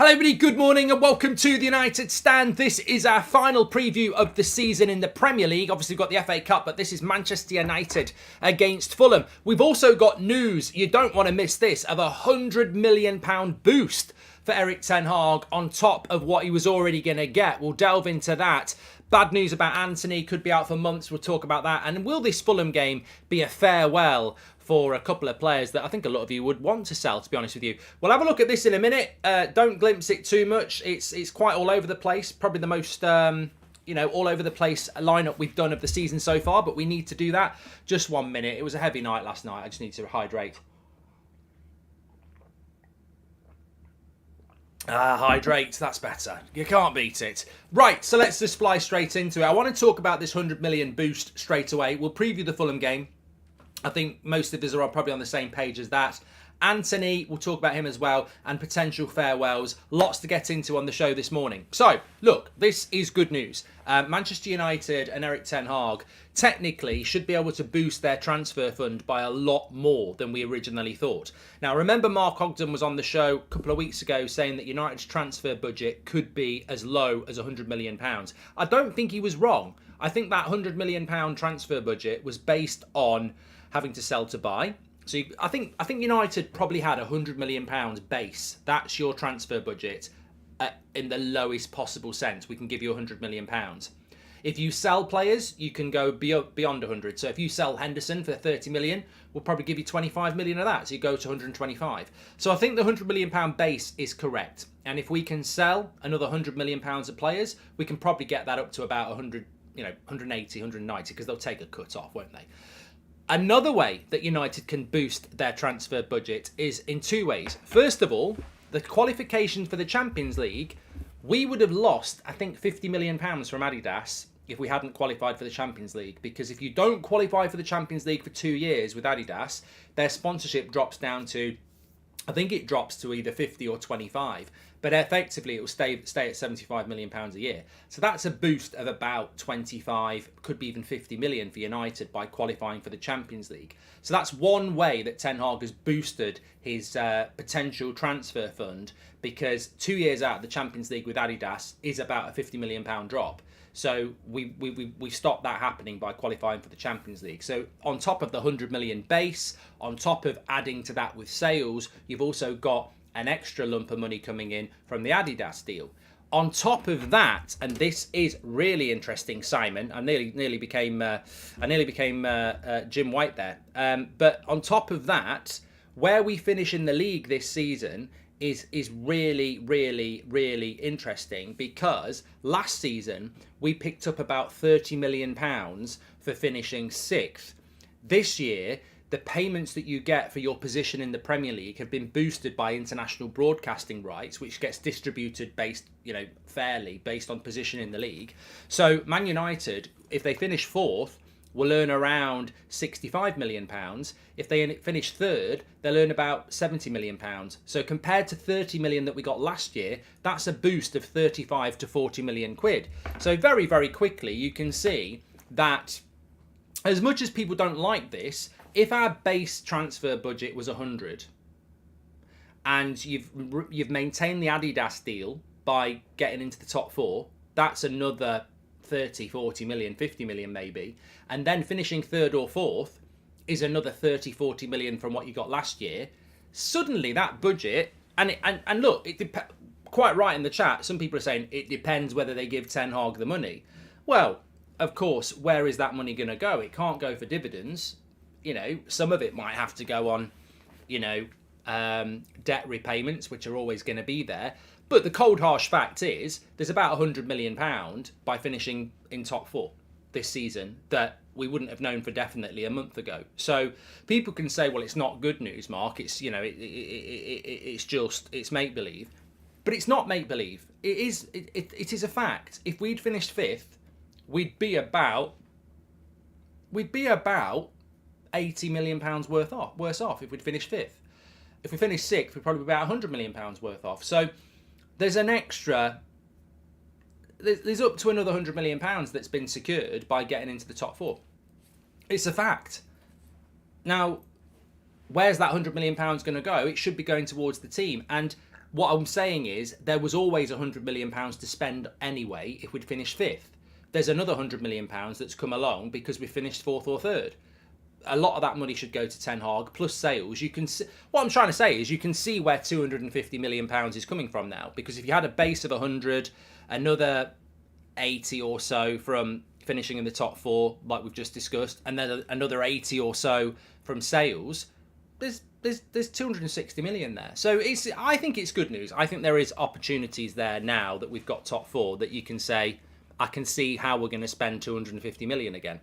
Hello everybody, good morning and welcome to the United Stand. This is our final preview of the season in the Premier League. Obviously we've got the FA Cup, but this is Manchester United against Fulham. We've also got news, you don't want to miss this, of a £100 million boost for Erik Ten Hag on top of what he was already going to get. We'll delve into that. Bad news about Antony, could be out for months, we'll talk about that. And will this Fulham game be a farewell for a couple of players that I think a lot of you would want to sell, to be honest with you? We'll have a look at this in a minute. Don't glimpse it too much. It's quite all over the place. Probably the most, all over the place lineup we've done of the season so far, but we need to do that. Just 1 minute. It was a heavy night last night. I just need to hydrate. Hydrate, that's better. You can't beat it. Right, so let's just fly straight into it. I want to talk about this 100 million boost straight away. We'll preview the Fulham game. I think most of us are probably on the same page as that. Antony, we'll talk about him as well, and potential farewells. Lots to get into on the show this morning. So, look, this is good news. Manchester United and Erik Ten Hag technically should be able to boost their transfer fund by a lot more than we originally thought. Now, remember Mark Ogden was on the show a couple of weeks ago saying that United's transfer budget could be as low as £100 million. I don't think he was wrong. I think that £100 million transfer budget was based on having to sell to buy. So I think United probably had £100 million base. That's your transfer budget in the lowest possible sense. We can give you £100 million. If you sell players, you can go beyond 100. So if you sell Henderson for 30 million, we'll probably give you 25 million of that. So you go to 125. So I think the £100 million base is correct. And if we can sell another £100 million of players, we can probably get that up to about 100, 180, 190, because they'll take a cut off, won't they? Another way that United can boost their transfer budget is in two ways. First of all, the qualification for the Champions League, we would have lost, I think, £50 million from Adidas if we hadn't qualified for the Champions League. Because if you don't qualify for the Champions League for 2 years with Adidas, their sponsorship drops down to, I think it drops to either 50 or 25. But effectively, it will stay at £75 million a year. So that's a boost of about 25, could be even 50 million for United by qualifying for the Champions League. So that's one way that Ten Hag has boosted his potential transfer fund, because 2 years out of the Champions League with Adidas is about a £50 million drop. So we stopped that happening by qualifying for the Champions League. So on top of the 100 million base, on top of adding to that with sales, you've also got an extra lump of money coming in from the Adidas deal. On top of that, and this is really interesting, Simon, I nearly became Jim White there. But on top of that, where we finish in the league this season is really, really, really interesting, because last season we picked up about £30 million for finishing sixth. This year, the payments that you get for your position in the Premier League have been boosted by international broadcasting rights, which gets distributed fairly based on position in the league. So Man United, if they finish fourth, will earn around £65 million. If they finish third, they'll earn about £70 million. So compared to 30 million that we got last year, that's a boost of 35 to 40 million quid. So very, very quickly, you can see that as much as people don't like this, if our base transfer budget was 100 and you've maintained the Adidas deal by getting into the top four, that's another 30, 40 million, 50 million maybe. And then finishing third or fourth is another 30, 40 million from what you got last year. Suddenly that budget, and look, quite right in the chat, some people are saying it depends whether they give Ten Hag the money. Well, of course, where is that money going to go? It can't go for dividends. Some of it might have to go on, debt repayments, which are always going to be there. But the cold, harsh fact is there's about £100 million by finishing in top four this season that we wouldn't have known for definitely a month ago. So people can say, well, it's not good news, Mark. It's, it's make-believe. But it's not make-believe. It is a fact. If we'd finished fifth, we'd be about £80 million worse off if we'd finished fifth. If we finished sixth, we'd probably be about £100 million worth off. So there's an extra, there's up to another £100 million that's been secured by getting into the top four. It's a fact. Now, where's that £100 million going to go? It should be going towards the team. And What I'm saying is there was always £100 million to spend anyway if we'd finished 5th. There's another £100 million that's come along because we finished 4th or 3rd. A lot of that money should go to Ten Hag plus sales. You can see, what I'm trying to say is you can see where £250 million is coming from now, because if you had a base of 100, another 80 or so from finishing in the top 4 like we've just discussed, and then another 80 or so from sales, there's 260 million there. So I think it's good news. I think there is opportunities there now that we've got top 4 that you can say, I can see how we're going to spend 250 million again.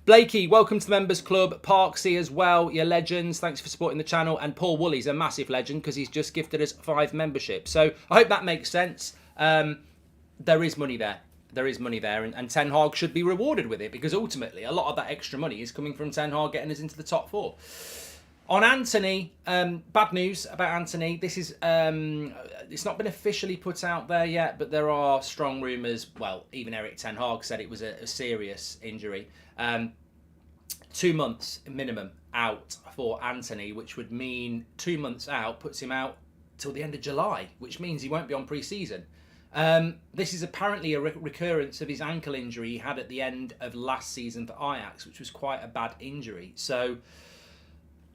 Blakey, welcome to the Members Club. Parksy as well, you're legends. Thanks for supporting the channel. And Paul Woolley's a massive legend because he's just gifted us 5 memberships. So I hope that makes sense. There is money there. There is money there, and Ten Hag should be rewarded with it, because ultimately a lot of that extra money is coming from Ten Hag getting us into the top 4. On Anthony, bad news about Anthony. This is it's not been officially put out there yet, but there are strong rumours. Well, even Erik Ten Hag said it was a serious injury. 2 months minimum out for Anthony, which would mean 2 months out puts him out till the end of July, which means he won't be on pre-season. This is apparently a recurrence of his ankle injury he had at the end of last season for Ajax, which was quite a bad injury. So,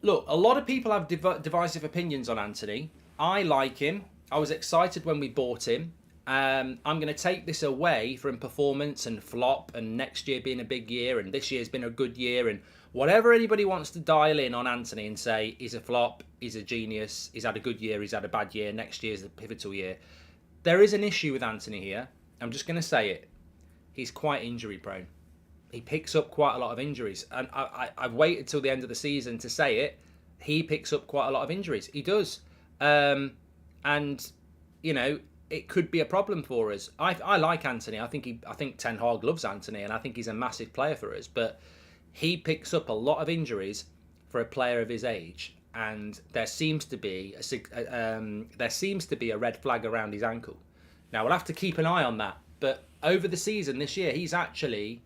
look, a lot of people have divisive opinions on Anthony. I like him. I was excited when we bought him. I'm going to take this away from performance and flop and next year being a big year and this year's been a good year and whatever anybody wants to dial in on Anthony and say he's a flop, he's a genius, he's had a good year, he's had a bad year, next year's the pivotal year. There is an issue with Anthony here. I'm just going to say it. He's quite injury prone. He picks up quite a lot of injuries. And I've waited till the end of the season to say it. He picks up quite a lot of injuries. He does. And, you know, it could be a problem for us. I like Anthony. I think Ten Hag loves Anthony, and I think he's a massive player for us. But he picks up a lot of injuries for a player of his age. And there seems to be a red flag around his ankle. Now, we'll have to keep an eye on that. But over the season this year, he's actually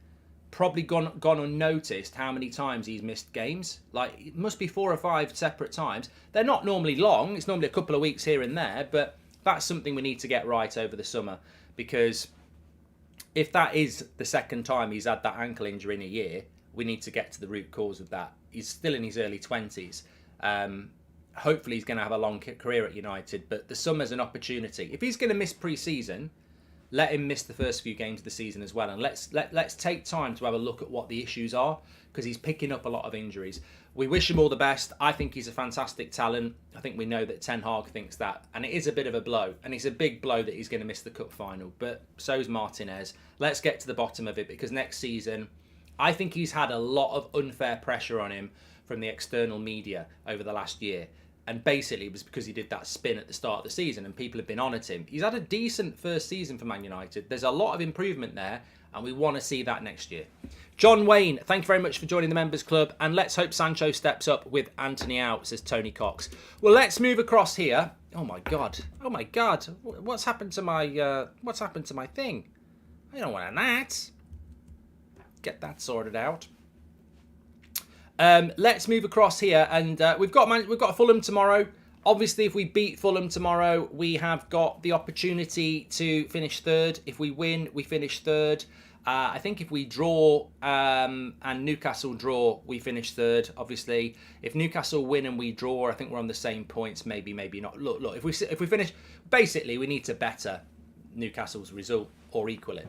probably gone unnoticed how many times he's missed games. Like, it must be 4 or 5 separate times. They're not normally long. It's normally a couple of weeks here and there. But that's something we need to get right over the summer. Because if that is the second time he's had that ankle injury in a year, we need to get to the root cause of that. He's still in his early 20s. Hopefully he's going to have a long career at United, but the summer's an opportunity. If he's going to miss pre-season, let him miss the first few games of the season as well, and let's take time to have a look at what the issues are, because he's picking up a lot of injuries. We wish him all the best. I think he's a fantastic talent. I think we know that Ten Hag thinks that, and it is a bit of a blow, and it's a big blow that he's going to miss the cup final, but so's Martinez. Let's get to the bottom of it, because next season, I think he's had a lot of unfair pressure on him from the external media over the last year. And basically it was because he did that spin at the start of the season and people have been on at him. He's had a decent first season for Man United. There's a lot of improvement there and we want to see that next year. John Wayne, thank you very much for joining the Members Club. And let's hope Sancho steps up with Anthony out, says Tony Cox. Well, let's move across here. Oh my God. Oh my God. What's happened to my thing? I don't want that. Get that sorted out. Let's move across here, and we've got Fulham tomorrow. Obviously, if we beat Fulham tomorrow, we have got the opportunity to finish 3rd. If we win, we finish 3rd. I think if we draw and Newcastle draw, we finish 3rd. Obviously, if Newcastle win and we draw, I think we're on the same points. Maybe not. Look. If we finish, basically, we need to better Newcastle's result or equal it.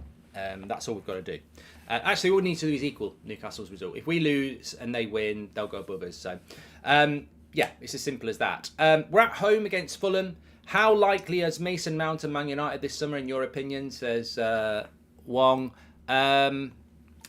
That's all we've got to do. Actually, all we need to do is equal Newcastle's result. If we lose and they win, they'll go above us. So, yeah, it's as simple as that. We're at home against Fulham. How likely is Mason Mount and Man United this summer, in your opinion, says Wong. Can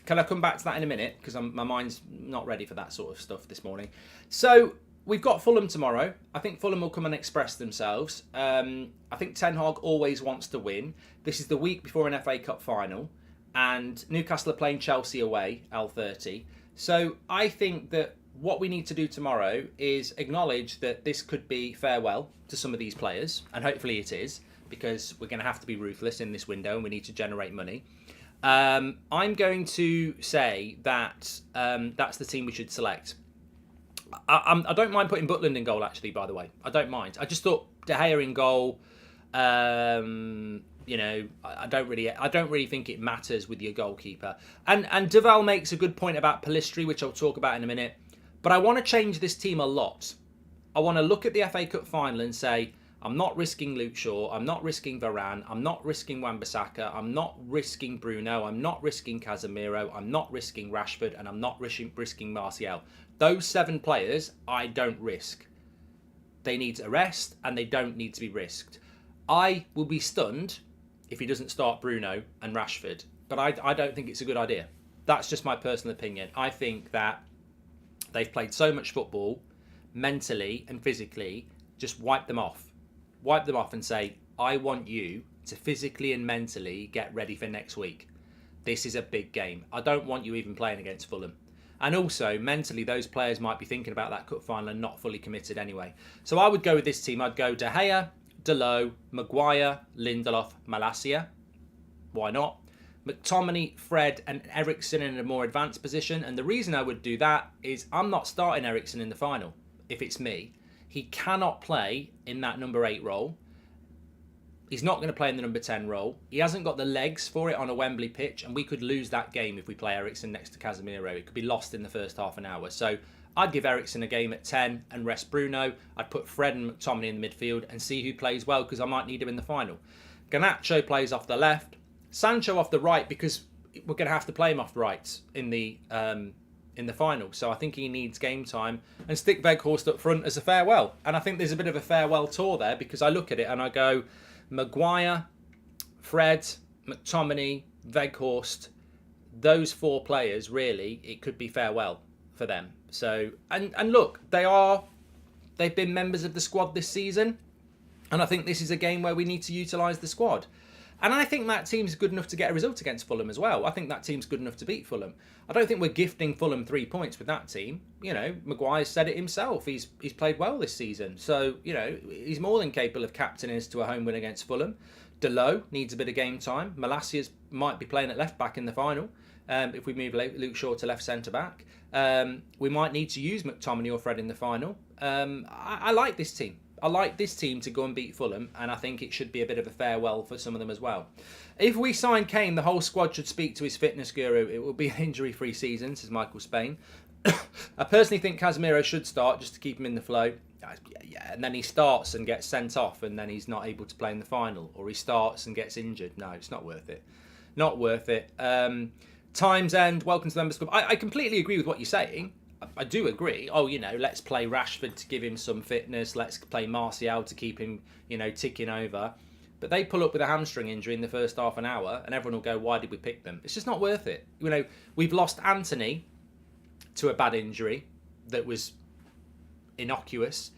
I come back to that in a minute? Because my mind's not ready for that sort of stuff this morning. So, we've got Fulham tomorrow. I think Fulham will come and express themselves. I think Ten Hag always wants to win. This is the week before an FA Cup final. And Newcastle are playing Chelsea away, L30. So I think that what we need to do tomorrow is acknowledge that this could be farewell to some of these players. And hopefully it is, because we're going to have to be ruthless in this window and we need to generate money. I'm going to say that that's the team we should select. I don't mind putting Butland in goal, actually, by the way. I don't mind. I just thought De Gea in goal, you know, I don't really think it matters with your goalkeeper. And Duval makes a good point about Pellistri, which I'll talk about in a minute. But I want to change this team a lot. I want to look at the FA Cup final and say, I'm not risking Luke Shaw, I'm not risking Varane, I'm not risking Wan-Bissaka, I'm not risking Bruno, I'm not risking Casemiro, I'm not risking Rashford, and I'm not risking Martial. Those 7 players, I don't risk. They need a rest, and they don't need to be risked. I will be stunned if he doesn't start Bruno and Rashford, but I don't think it's a good idea. That's just my personal opinion. I think that they've played so much football, mentally and physically, just wipe them off. Wipe them off and say, I want you to physically and mentally get ready for next week. This is a big game. I don't want you even playing against Fulham. And also, mentally, those players might be thinking about that cup final and not fully committed anyway. So I would go with this team. I'd go De Gea, Dalot, Maguire, Lindelof, Malacia. Why not? McTominay, Fred and Eriksen in a more advanced position. And the reason I would do that is I'm not starting Eriksen in the final, if it's me. He cannot play in that number 8 role. He's not going to play in the number 10 role. He hasn't got the legs for it on a Wembley pitch, and we could lose that game if we play Eriksen next to Casemiro. It could be lost in the first half an hour. So I'd give Eriksen a game at 10 and rest Bruno. I'd put Fred and McTominay in the midfield and see who plays well, because I might need him in the final. Garnacho plays off the left. Sancho off the right, because we're going to have to play him off the right in the final. So I think he needs game time, and stick Weghorst up front as a farewell. And I think there's a bit of a farewell tour there, because I look at it and I go, Maguire, Fred, McTominay, Weghorst, those 4 players, really, it could be farewell for them. So, and look, they've been members of the squad this season, and I think this is a game where we need to utilise the squad. And I think that team's good enough to get a result against Fulham as well. I think that team's good enough to beat Fulham. I don't think we're gifting Fulham 3 points with that team. You know, Maguire said it himself. He's played well this season. So, you know, he's more than capable of captaining us to a home win against Fulham. Dalot needs a bit of game time. Malacia's might be playing at left back in the final. If we move Luke Shaw to left centre back. We might need to use McTominay or Fred in the final. I like this team. I like this team to go and beat Fulham, and I think it should be a bit of a farewell for some of them as well. If we sign Kane, the whole squad should speak to his fitness guru. It will be an injury-free season, says Michael Spain. I personally think Casemiro should start just to keep him in the flow. Yeah, and then he starts and gets sent off, and then he's not able to play in the final, or he starts and gets injured. No, it's not worth it. Not worth it. Times End, welcome to the Members Club. I completely agree with what you're saying. I do agree. Oh, you know, let's play Rashford to give him some fitness. Let's play Martial to keep him, you know, ticking over. But they pull up with a hamstring injury in the first half an hour, and everyone will go, why did we pick them? It's just not worth it. You know, we've lost Anthony to a bad injury that was innocuous.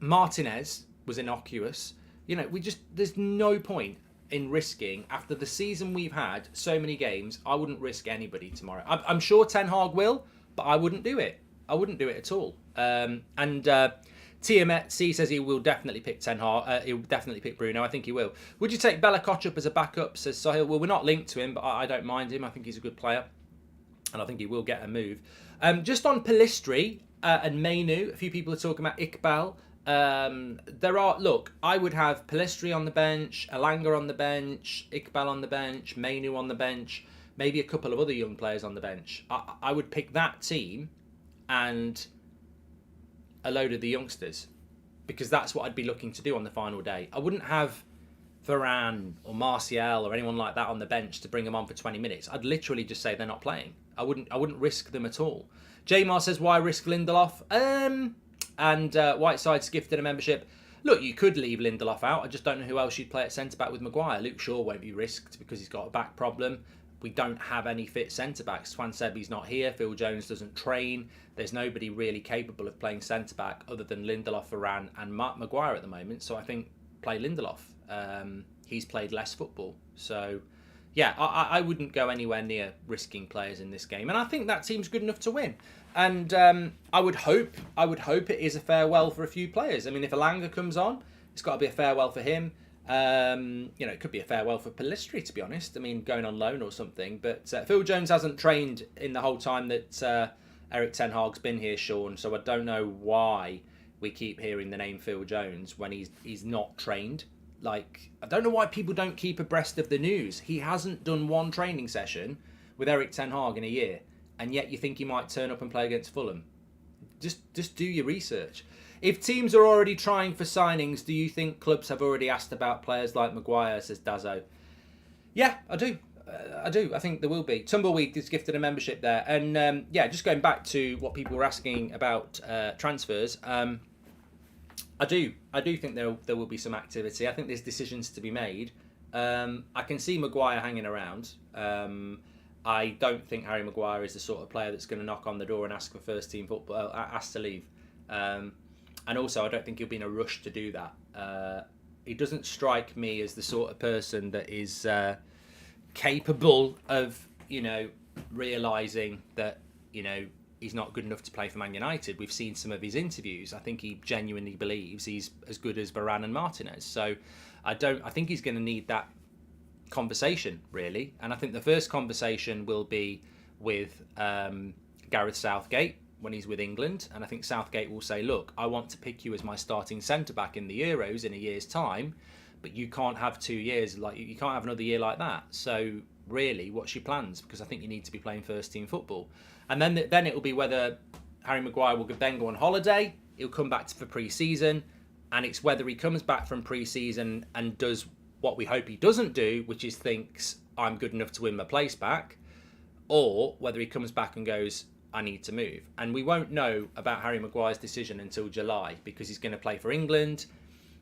Martinez was innocuous. You know, there's no point in risking, after the season we've had, so many games. I wouldn't risk anybody tomorrow. I'm sure Ten Hag will, but I wouldn't do it. I wouldn't do it at all. TMC says he will definitely pick Ten Hag. He'll definitely pick Bruno. I think he will. Would you take Bella Koch up as a backup, says Sahil? Well, we're not linked to him, but I don't mind him. I think he's a good player, and I think he will get a move. Just on Pellistri and Mainu, a few people are talking about Iqbal. Look, I would have Pellistri on the bench, Elanga on the bench, Iqbal on the bench, Mainu on the bench, maybe a couple of other young players on the bench. I would pick that team and a load of the youngsters, because that's what I'd be looking to do on the final day. I wouldn't have Varane or Martial or anyone like that on the bench to bring them on for 20 minutes. I'd literally just say they're not playing. I wouldn't risk them at all. Jamar says, why risk Lindelof? And Whiteside's gifted a membership. Look, you could leave Lindelof out. I just don't know who else you'd play at centre-back with Maguire. Luke Shaw won't be risked because he's got a back problem. We don't have any fit centre-backs. Twan Sebi's not here. Phil Jones doesn't train. There's nobody really capable of playing centre-back other than Lindelof, Varane and Mark Maguire at the moment. So I think play Lindelof. He's played less football. So, yeah, I wouldn't go anywhere near risking players in this game. And I think that team's good enough to win. And I would hope it is a farewell for a few players. I mean, if Elanga comes on, it's got to be a farewell for him. It could be a farewell for Pellistri, to be honest. I mean, going on loan or something. But Phil Jones hasn't trained in the whole time that Eric Ten Hag's been here, Sean, so I don't know why we keep hearing the name Phil Jones when he's not trained. Like, I don't know why people don't keep abreast of the news. He hasn't done one training session with Eric Ten Hag in a year, and yet you think he might turn up and play against Fulham. Just do your research. If teams are already trying for signings, do you think clubs have already asked about players like Maguire, says Dazzo? Yeah, I do. I think there will be. Tumbleweed is gifted a membership there. And just going back to what people were asking about transfers, I do think there will be some activity. I think there's decisions to be made. I can see Maguire hanging around. I don't think Harry Maguire is the sort of player that's going to knock on the door and ask for first team football, ask to leave. And also, I don't think he'll be in a rush to do that. He doesn't strike me as the sort of person that is capable of, realising that, he's not good enough to play for Man United. We've seen some of his interviews. I think he genuinely believes he's as good as Varane and Martinez. So I think he's going to need that conversation, really. And I think the first conversation will be with Gareth Southgate when he's with England. And I think Southgate will say, look, I want to pick you as my starting centre-back in the Euros in a year's time, but you can't have 2 years, you can't have another year like that. So really, what's your plans? Because I think you need to be playing first team football. And then it will be whether Harry Maguire will then go on holiday, he'll come back for pre-season, and it's whether he comes back from pre-season and does what we hope he doesn't do, which is thinks, I'm good enough to win my place back, or whether he comes back and goes, I need to move. And we won't know about Harry Maguire's decision until July, because he's going to play for England,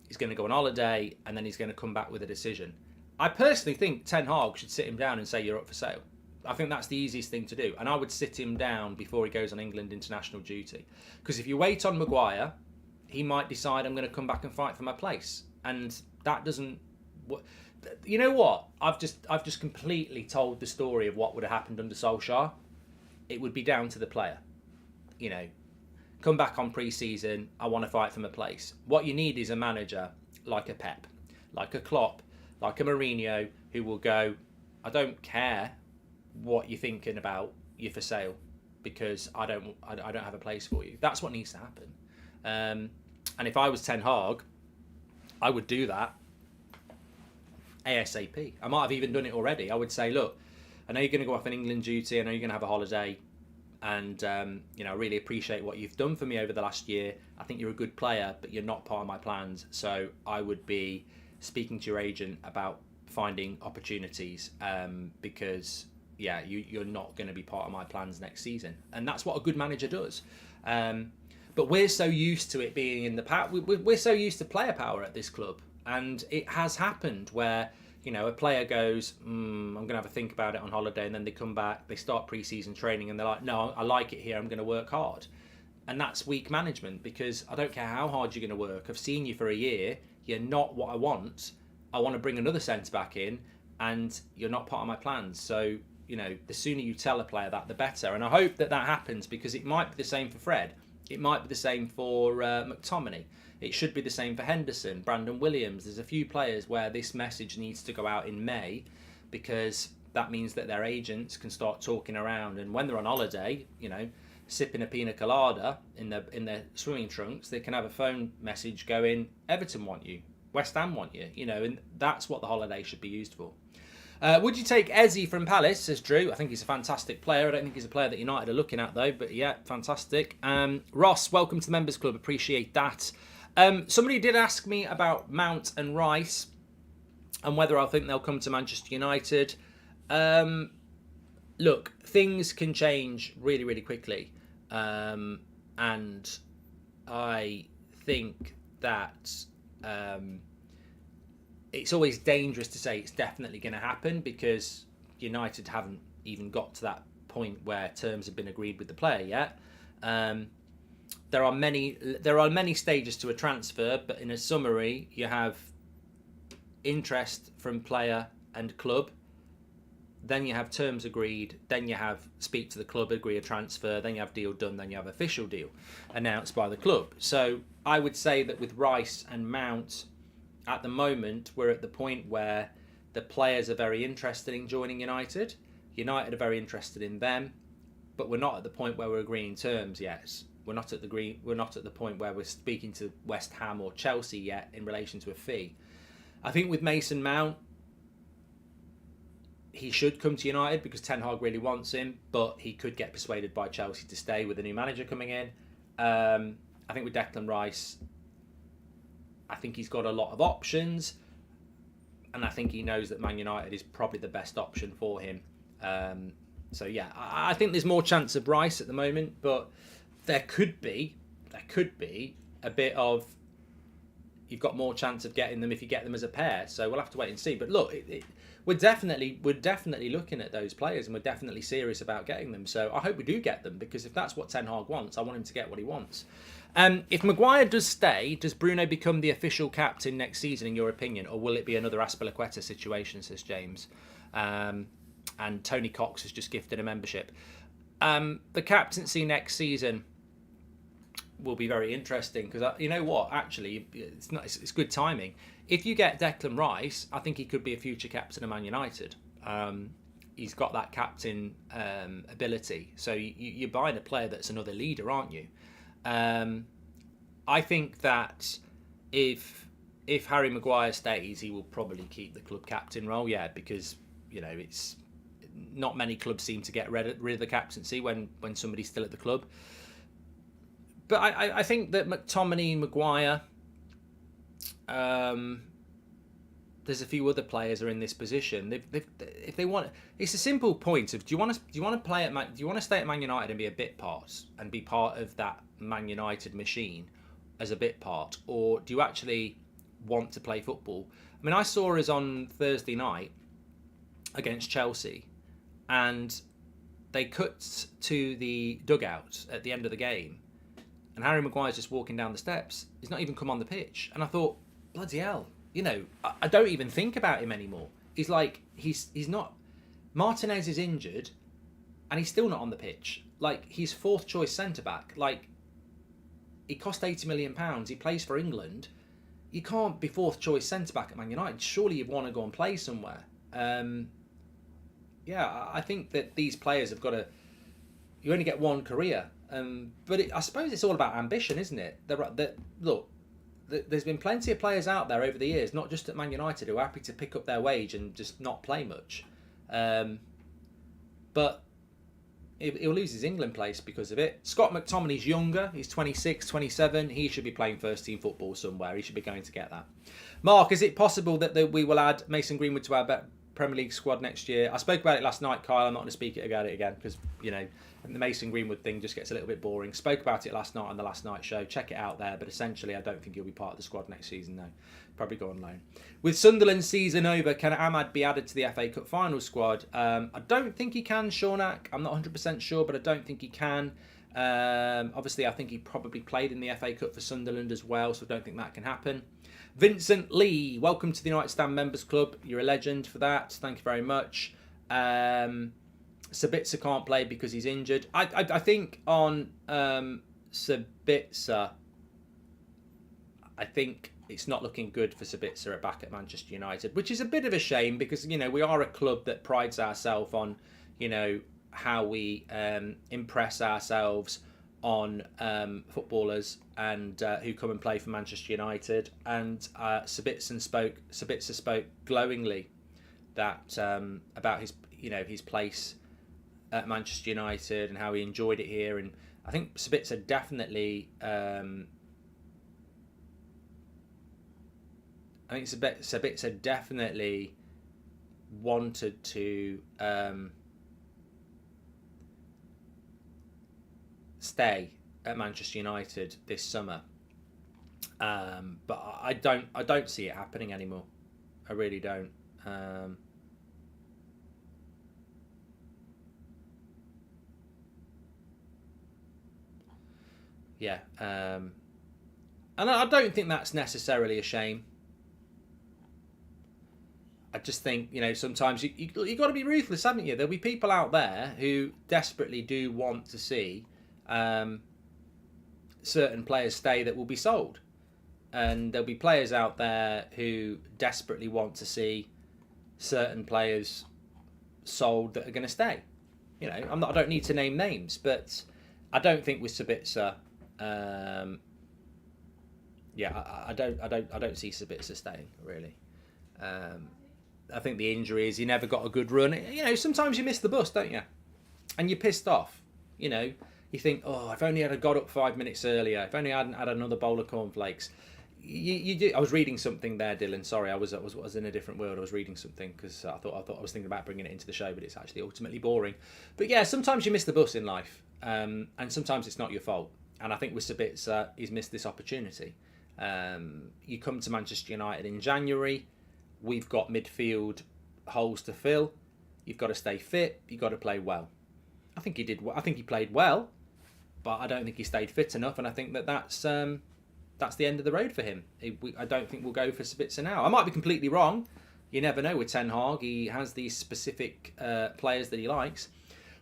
he's going to go on holiday, and then he's going to come back with a decision. I personally think Ten Hag should sit him down and say, you're up for sale. I think that's the easiest thing to do. And I would sit him down before he goes on England international duty. Because if you wait on Maguire, he might decide, I'm going to come back and fight for my place. And that doesn't... You know what? I've just completely told the story of what would have happened under Solskjaer. It would be down to the player. Come back on pre-season, I want to fight for my place. What you need is a manager like a Pep, like a Klopp, like a Mourinho, who will go, I don't care what you're thinking about, you're for sale, because I don't have a place for you. That's what needs to happen. And if I was Ten Hag, I would do that ASAP. I might have even done it already. I would say, look, I know you're going to go off on England duty, I know you're going to have a holiday, and I really appreciate what you've done for me over the last year. I think you're a good player, but you're not part of my plans. So I would be speaking to your agent about finding opportunities, because you're not going to be part of my plans next season. And that's what a good manager does. But we're so used to it being in the power. We're so used to player power at this club, and it has happened where a player goes, I'm going to have a think about it on holiday, and then they come back, they start pre-season training, and they're like, no, I like it here, I'm going to work hard. And that's weak management, because I don't care how hard you're going to work. I've seen you for a year, you're not what I want. I want to bring another centre-back in, and you're not part of my plans. So, the sooner you tell a player that, the better. And I hope that happens, because it might be the same for Fred. It might be the same for McTominay. It should be the same for Henderson, Brandon Williams. There's a few players where this message needs to go out in May, because that means that their agents can start talking around. And when they're on holiday, sipping a pina colada in their swimming trunks, they can have a phone message going, Everton want you, West Ham want you, and that's what the holiday should be used for. Would you take Eze from Palace, says Drew? I think he's a fantastic player. I don't think he's a player that United are looking at, though. But yeah, fantastic. Ross, welcome to the Members Club. Appreciate that. Somebody did ask me about Mount and Rice and whether I think they'll come to Manchester United. Look, things can change really, really quickly. And I think that... it's always dangerous to say it's definitely going to happen, because United haven't even got to that point where terms have been agreed with the player yet. There are many stages to a transfer, but in a summary, you have interest from player and club. Then you have terms agreed. Then you have speak to the club, agree a transfer. Then you have deal done. Then you have official deal announced by the club. So I would say that with Rice and Mount, at the moment, we're at the point where the players are very interested in joining United. United are very interested in them. but we're not at the point where we're agreeing terms yet. We're not at the point where we're speaking to West Ham or Chelsea yet in relation to a fee. I think with Mason Mount, he should come to United because Ten Hag really wants him, but he could get persuaded by Chelsea to stay with a new manager coming in. I think with Declan Rice, I think he's got a lot of options, and I think he knows that Man United is probably the best option for him. So yeah, I think there's more chance of Rice at the moment, but there could be a bit of, you've got more chance of getting them if you get them as a pair. So we'll have to wait and see. But look, we're definitely looking at those players, and we're definitely serious about getting them. So I hope we do get them, because if that's what Ten Hag wants, I want him to get what he wants. If Maguire does stay, does Bruno become the official captain next season, in your opinion, or will it be another Azpilicueta situation, says James? And Tony Cox has just gifted a membership. The captaincy next season will be very interesting, because you know what, actually it's good timing. If you get Declan Rice, I think he could be a future captain of Man United. He's got that captain ability, so you're buying a player that's another leader, aren't you? I think that if Harry Maguire stays, he will probably keep the club captain role, because it's not many clubs seem to get rid of the captaincy when somebody's still at the club. But I think that McTominay, Maguire, there's a few other players are in this position. If they want, it's a simple point of do you want to stay at Man United and be a bit part and be part of that Man United machine as a bit part, or do you actually want to play football? I mean, I saw us on Thursday night against Chelsea, and they cut to the dugout at the end of the game, and Harry Maguire's just walking down the steps. He's not even come on the pitch. And I thought, bloody hell, I don't even think about him anymore. He's like, he's not. Martinez is injured, and he's still not on the pitch. Like, he's fourth choice centre back. Like, he cost £80 million. He plays for England. You can't be fourth choice centre back at Man United. Surely you'd want to go and play somewhere. Yeah, I think that these players have got to. You only get one career. But I suppose it's all about ambition, isn't it? Look, there's been plenty of players out there over the years, not just at Man United, who are happy to pick up their wage and just not play much. But he'll lose his England place because of it. Scott McTominay's younger. He's 26, 27. He should be playing first team football somewhere. He should be going to get that. Mark, is it possible that we will add Mason Greenwood to our Premier League squad next year? I spoke about it last night, Kyle. I'm not going to speak about it again because, the Mason Greenwood thing just gets a little bit boring. Spoke about it last night on the Last Night Show. Check it out there. But essentially, I don't think he'll be part of the squad next season, no. Probably go on loan. With Sunderland's season over, can Ahmad be added to the FA Cup final squad? I don't think he can, Shaunak. I'm not 100% sure, but I don't think he can. Obviously, I think he probably played in the FA Cup for Sunderland as well, so I don't think that can happen. Vincent Lee, welcome to the United Stand Members Club. You're a legend for that. Thank you very much. Sabitzer can't play because he's injured. I think on Sabitzer, I think it's not looking good for Sabitzer back at Manchester United, which is a bit of a shame because, we are a club that prides ourselves on, how we impress ourselves on footballers and who come and play for Manchester United. And Sabitzer spoke glowingly that about his place at Manchester United and how he enjoyed it here. And I think Sabitzer definitely wanted to stay at Manchester United this summer, but I don't see it happening anymore. I really don't. And I don't think that's necessarily a shame. I just think, sometimes you got to be ruthless, haven't you? There'll be people out there who desperately do want to see certain players stay that will be sold. And there'll be players out there who desperately want to see certain players sold that are going to stay. You know, I don't need to name names, but I don't think with Sabitzer. I don't see Sabitzer staying really. I think the injury is he never got a good run. You know, sometimes you miss the bus, don't you? And you're pissed off. You know, you think, oh, if only I'd have got up 5 minutes earlier. If only I hadn't had another bowl of cornflakes. You do. I was reading something there, Dylan. Sorry, I was in a different world. I was reading something because I thought I was thinking about bringing it into the show, but it's actually ultimately boring. But yeah, sometimes you miss the bus in life, and sometimes it's not your fault. And I think with Sabitzer, he's missed this opportunity. You come to Manchester United in January. We've got midfield holes to fill. You've got to stay fit. You've got to play well. I think he did. I think he played well, but I don't think he stayed fit enough. And I think that's the end of the road for him. I don't think we'll go for Sabitzer now. I might be completely wrong. You never know with Ten Hag. He has these specific players that he likes.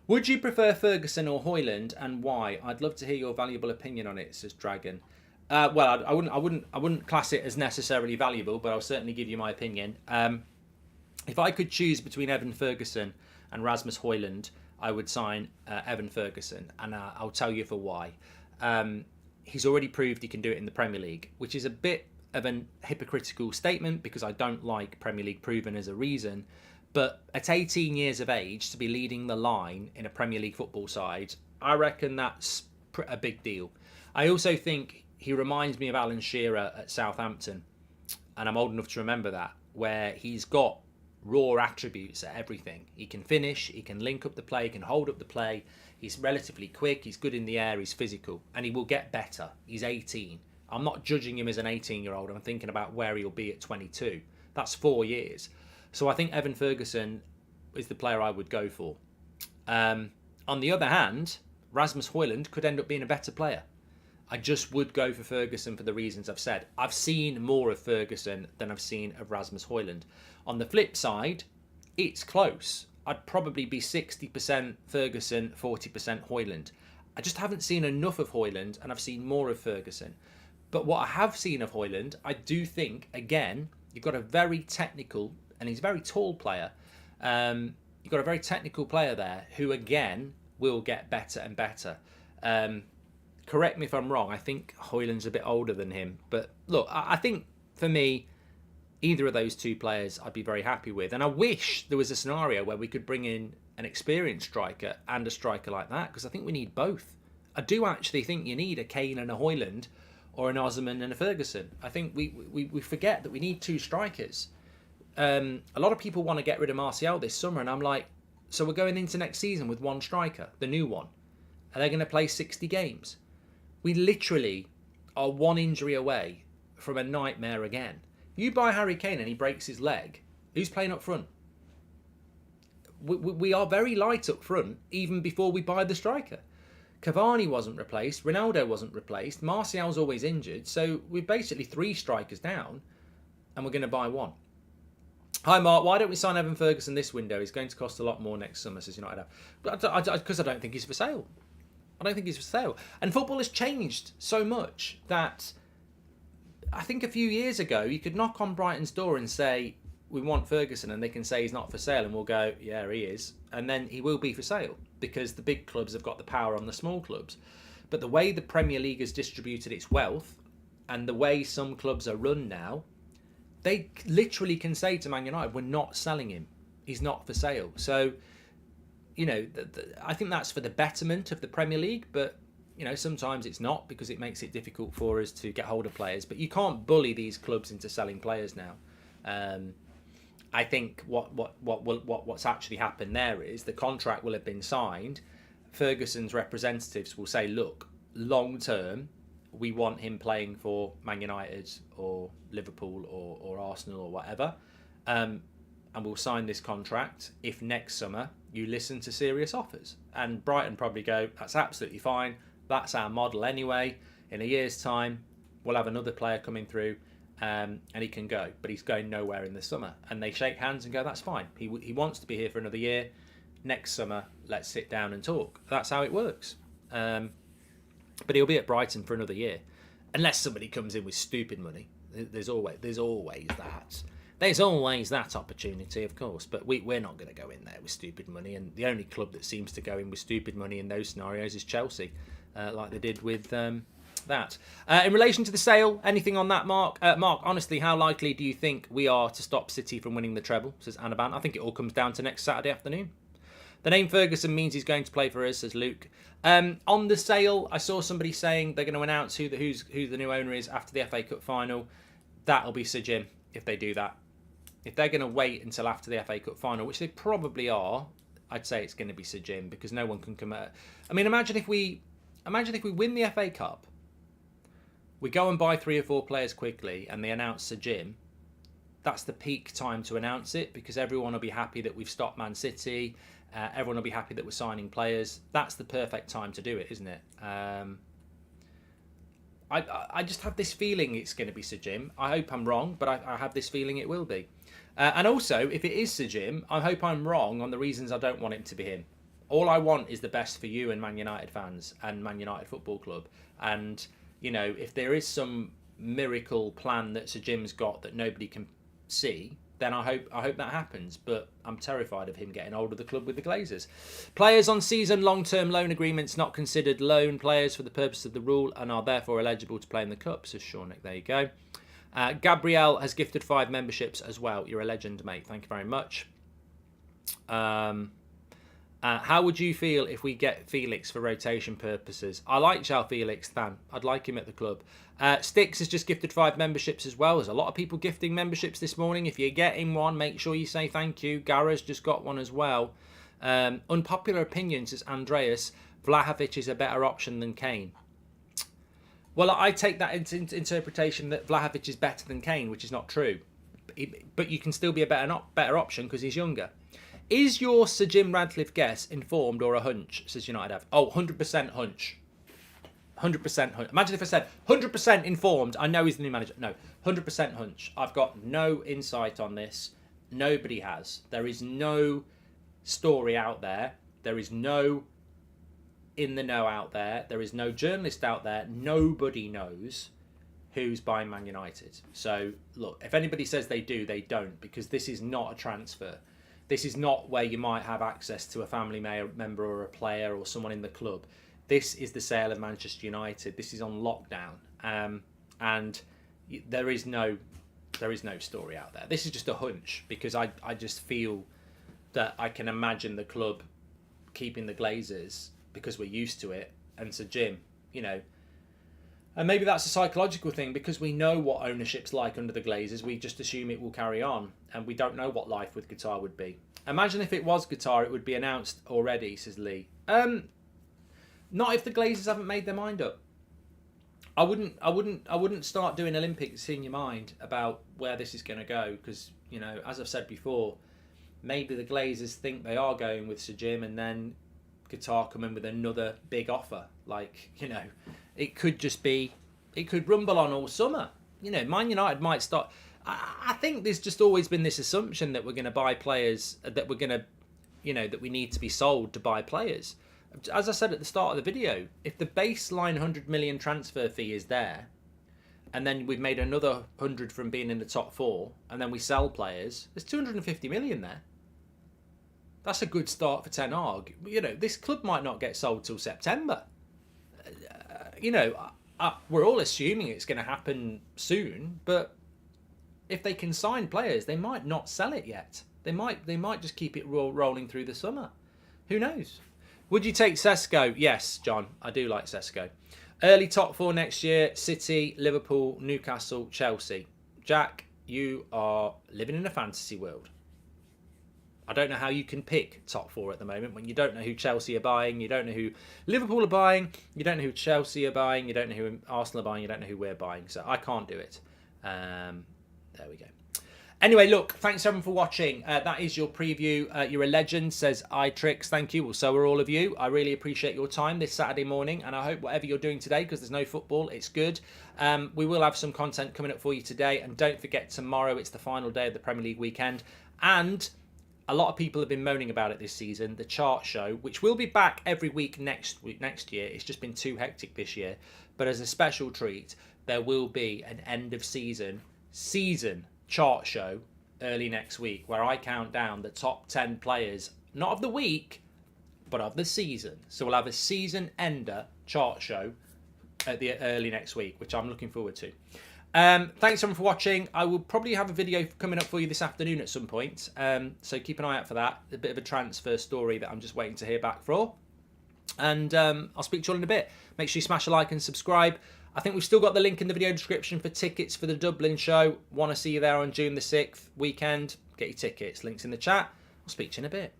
Would you prefer Ferguson or Højlund, and why? I'd love to hear your valuable opinion on it, says Dragon. Well, I wouldn't class it as necessarily valuable, but I'll certainly give you my opinion. If I could choose between Evan Ferguson and Rasmus Højlund, I would sign Evan Ferguson, and I'll tell you for why. He's already proved he can do it in the Premier League, which is a bit of a hypocritical statement because I don't like Premier League proven as a reason. But at 18 years of age, to be leading the line in a Premier League football side, I reckon that's a big deal. I also think he reminds me of Alan Shearer at Southampton, and I'm old enough to remember that, where he's got raw attributes at everything. He can finish, he can link up the play, he can hold up the play, he's relatively quick, he's good in the air, he's physical, and he will get better. He's 18. I'm not judging him as an 18-year-old, I'm thinking about where he'll be at 22. That's 4 years. So I think Evan Ferguson is the player I would go for. On the other hand, Rasmus Højlund could end up being a better player. I just would go for Ferguson for the reasons I've said. I've seen more of Ferguson than I've seen of Rasmus Højlund. On the flip side, it's close. I'd probably be 60% Ferguson, 40% Højlund. I just haven't seen enough of Højlund, and I've seen more of Ferguson. But what I have seen of Højlund, I do think, again, you've got a very technical, and he's a very tall player. You've got a very technical player there who, again, will get better and better. Correct me if I'm wrong. I think Højlund's a bit older than him. But look, I think for me, either of those two players I'd be very happy with. And I wish there was a scenario where we could bring in an experienced striker and a striker like that, because I think we need both. I do actually think you need a Kane and a Højlund, or an Osman and a Ferguson. I think we forget that we need two strikers. A lot of people want to get rid of Martial this summer, and I'm like, so we're going into next season with one striker, the new one. Are they going to play 60 games? We literally are one injury away from a nightmare again. You buy Harry Kane and he breaks his leg, who's playing up front? We are very light up front even before we buy the striker. Cavani wasn't replaced, Ronaldo wasn't replaced, Martial's always injured, so we're basically 3 strikers down and we're going to buy one. Hi Mark, why don't we sign Evan Ferguson this window? He's going to cost a lot more next summer, says United. Because I don't think he's for sale. I don't think he's for sale. And football has changed so much that I think a few years ago you could knock on Brighton's door and say, we want Ferguson, and they can say he's not for sale, and we'll go, yeah, he is. And then he will be for sale because the big clubs have got the power on the small clubs. But the way the Premier League has distributed its wealth and the way some clubs are run now, they literally can say to Man United, we're not selling him. He's not for sale. So, you know, I think that's for the betterment of the Premier League, but, you know, sometimes it's not because it makes it difficult for us to get hold of players. But you can't bully these clubs into selling players now. I think what's actually happened there is the contract will have been signed. Ferguson's representatives will say, look, long term, we want him playing for Man United or Liverpool or Arsenal or whatever. And we'll sign this contract if next summer you listen to serious offers. And Brighton probably go, that's absolutely fine. That's our model anyway. In a year's time, we'll have another player coming through and he can go. But he's going nowhere in the summer. And they shake hands and go, that's fine. He wants to be here for another year. Next summer, let's sit down and talk. That's how it works. But he'll be at Brighton for another year. Unless somebody comes in with stupid money. There's always that. There's always that opportunity, of course, but we're not going to go in there with stupid money. And the only club that seems to go in with stupid money in those scenarios is Chelsea, like they did with that. In relation to the sale, anything on that, Mark? Mark, honestly, how likely do you think we are to stop City from winning the treble, says Anaban? I think it all comes down to next Saturday afternoon. The name Ferguson means he's going to play for us, says Luke. On the sale, I saw somebody saying they're going to announce who the new owner is after the FA Cup final. That'll be Sir Jim if they do that. If they're going to wait until after the FA Cup final, which they probably are, I'd say it's going to be Sir Jim, because no one can come out. I mean, imagine if we win the FA Cup, we go and buy 3 or 4 players quickly, and they announce Sir Jim. That's the peak time to announce it, because everyone will be happy that we've stopped Man City. Everyone will be happy that we're signing players. That's the perfect time to do it, isn't it? I just have this feeling it's going to be Sir Jim. I hope I'm wrong, but I have this feeling it will be. And also, if it is Sir Jim, I hope I'm wrong on the reasons I don't want it to be him. All I want is the best for you and Man United fans and Man United Football Club. And, you know, if there is some miracle plan that Sir Jim's got that nobody can see, then I hope that happens. But I'm terrified of him getting hold of the club with the Glazers. Players on season long-term loan agreements not considered loan players for the purpose of the rule and are therefore eligible to play in the Cup, says Shawnick. There you go. Gabrielle has gifted 5 memberships as well. You're a legend, mate. Thank you very much. How would you feel if we get Felix for rotation purposes? I like João Felix, Than. I'd like him at the club. Sticks has just gifted 5 memberships as well. There's a lot of people gifting memberships this morning. If you're getting one, make sure you say thank you. Gara's just got one as well. Unpopular opinion, says Andreas. Vlahovic is a better option than Kane. Well, I take that into interpretation that Vlahovic is better than Kane, which is not true. But you can still be a better option because he's younger. Is your Sir Jim Radcliffe guess informed or a hunch, says United have? Oh, 100% hunch. 100% hunch. Imagine if I said 100% informed, I know he's the new manager. No, 100% hunch. I've got no insight on this. Nobody has. There is no story out there. There is no in the know out there. There is no journalist out there. Nobody knows who's buying Man United. So, look, if anybody says they do, they don't, because this is not a transfer. This is not where you might have access to a family member or a player or someone in the club. This is the sale of Manchester United. This is on lockdown, and there is no story out there. This is just a hunch, because I just feel that I can imagine the club keeping the Glazers because we're used to it, and Sir Jim, you know. And maybe that's a psychological thing, because we know what ownership's like under the Glazers. We just assume it will carry on, and we don't know what life with Qatar would be. Imagine if it was Qatar, it would be announced already, says Lee. Not if the Glazers haven't made their mind up. I wouldn't start doing Olympics in your mind about where this is going to go, because, you know, as I've said before, maybe the Glazers think they are going with Sir Jim, and then Qatar come in with another big offer. Like, you know, it could rumble on all summer. You know, Man United might start. I think there's just always been this assumption that we're going to buy players, that we're going to, you know, that we need to be sold to buy players. As I said at the start of the video, if the baseline 100 million transfer fee is there, and then we've made another 100 from being in the top 4, and then we sell players, there's 250 million there. That's a good start for Ten Hag. You know, this club might not get sold till September. You know, we're all assuming it's going to happen soon, but if they can sign players, they might not sell it yet. They might just keep it rolling through the summer. Who knows? Would you take Sesko? Yes, John, I do like Sesko. Early top 4 next year: City, Liverpool, Newcastle, Chelsea. Jack, you are living in a fantasy world. I don't know how you can pick top 4 at the moment when you don't know who Chelsea are buying, you don't know who Liverpool are buying, you don't know who Chelsea are buying, you don't know who Arsenal are buying, you don't know who we're buying. So I can't do it. There we go. Anyway, look, thanks everyone for watching. That is your preview. You're a legend, says iTrix. Thank you. Well, so are all of you. I really appreciate your time this Saturday morning, and I hope whatever you're doing today, because there's no football, it's good. We will have some content coming up for you today, and don't forget, tomorrow it's the final day of the Premier League weekend, and a lot of people have been moaning about it this season, the chart show, which will be back every week next year. It's just been too hectic this year. But as a special treat, there will be an end of season chart show early next week, where I count down the top 10 players, not of the week, but of the season. So we'll have a season ender chart show at the early next week, which I'm looking forward to. Thanks everyone for watching. I will probably have a video coming up for you this afternoon at some point, so keep an eye out for that. A bit of a transfer story that I'm just waiting to hear back for. And I'll speak to you all in a bit. Make sure you smash a like and subscribe. I think we've still got the link in the video description for tickets for the Dublin show. Want to see you there on June the 6th weekend? Get your tickets. Links in the chat. I'll speak to you in a bit.